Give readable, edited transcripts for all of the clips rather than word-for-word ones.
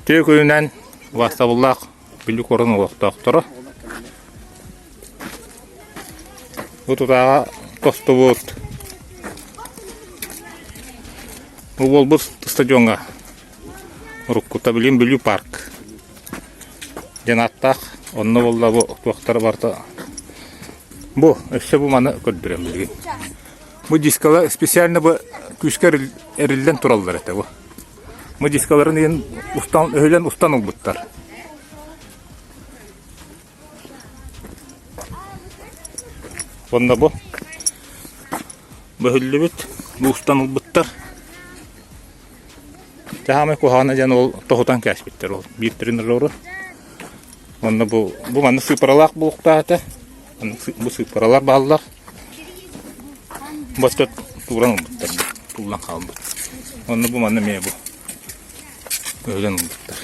Тээ көйүнен вастабыллах билүү корун олоқтоқтыры. Утутаға тостубут. Бұл бұл стадионға. Уруккута билим билүү парк. Жанаттақ, онны болда бұл туақтары барды. Бұл, өссе бұл маны көрдірем білген. Бұл дискалы специально бұл күшкер әрілден туралдар әті бұл. Бұл дискаларын ең өйлен ұстан ұлбыттар. Онда бұл бөхілі бүт, бұл ұстан ұлбыттар. Жағамай қоғаны жән ол тоғытан кәш біттер ол. Бейіттерін ұры. Онда бұл маны сыпыралақ бұлықта әті. Бұл сыпыралар бағылар. Бұл өт туран ұлбыттар. Тулан қалын бұт. Онда бұл маны мей бұл. Өйлен ұлбыттар.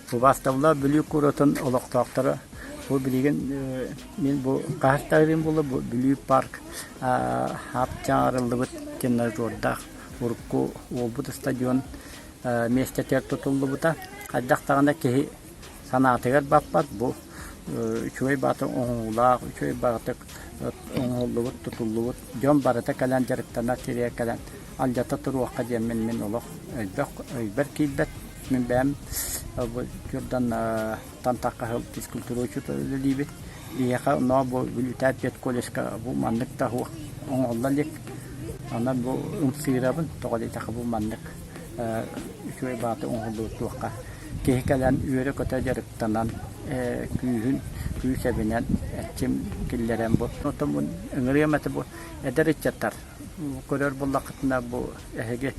Бұл бастабыла бүлі көретін олықтақтары. Бұл білеген мен бұл қағыстағырын болы бұл бүлі парк. Апчаңарылы бұт кенна жордақ. Ұрыққу ол бұт стадион местетер тұтылды бұта. Қаддақтағында кеғі санатығар баппат. Бұл үшөй баты оңғылақ, үшөй баты оңғылы бұт, тұтылы бұт. Жон барыта кәлін жарықтана серия кәлін. Алжата тұруаққа жеммен мен олық өйбір кейбет. Мен бәм жүрдан тантаққа физкультура учута либет. Ияқа но бұл бүлітәт бет колешка бұл мандық тағуы оңғылдан лек. Анан бұл ұмсығырабын, тоғады тақы бұл мандық. Үшөй баты оңғылы тұққа. Кейкәлән үйері көті жарықтанан күй сәбінен әтчем келлерен бұл. Отын бұл үңірі әмәті бұл әдір етчаттар. Көрер бұл лақытына бұл әхеге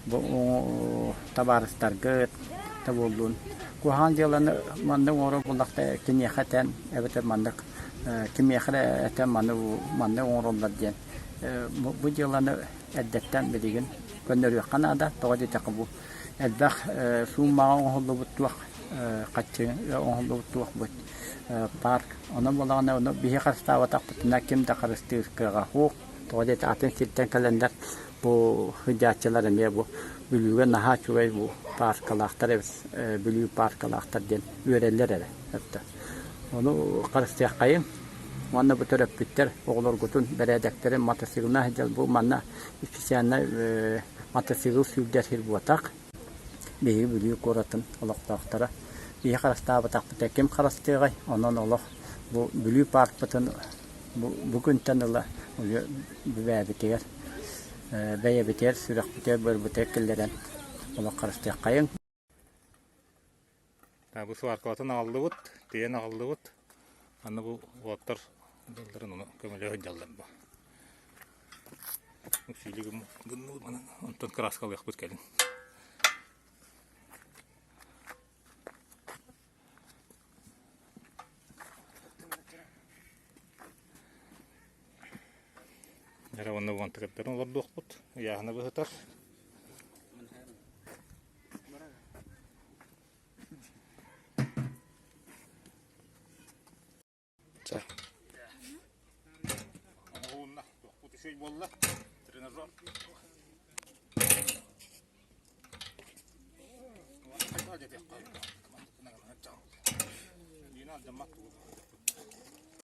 бұл табарыстар ғыт табылдың. Кухан жаланы мандың оры бұллақта кенеқатен әбіті мандық кемеқірі әтен мандың орылдар ден. Бұл жаланы әддеттен білеген көнер өққан ада тоғады тақы бұл. Әлбәқ суымаға оңғылы бұттуақ, қатшы оңғылы бұттуақ бұт парк. Оны болағына оны бейі қарыстава тақпытына кемді қарысты ұшқыға қоқ. Тоғады атын сеттен кәлендер бұл хүдятчылар әме бұл бүлігі наға чуай бұл паркалақтар әбіс, бүлігі паркалақтар ден өрелер әрі. Оны қарыстық қайын. Манна бұтыр өппіттер, оғылыр күтін бәрәдәктері мотоциклна жал бұл манна специально мотоцикл сүлдер хир бұатақ. Бейі бүлігі көретін олықтақтары. Бейі қарыстағы бұтақ кем қарыстығай, онын олық бұл бүлігі парк бұтын бүгінтен ұлы бәбітер, бәйебітер, сүрек бітер, бөр бітер келдерен олық қарыстығы қайын. Бұл суарқылатын ағылды бұт, дейін ағылды бұт. Аны бұл оттар дылдырын оны көмілі өйдалдан бұл. Үсейлігім ғынны бұл манан, онтан краскалы яқ бұт кәлін. Әрі оны бұған тігіттерін оларды оқ бұт, яғына бұғытар. Şey bolla, trenajör. Hadi de. Yine alacağım bak.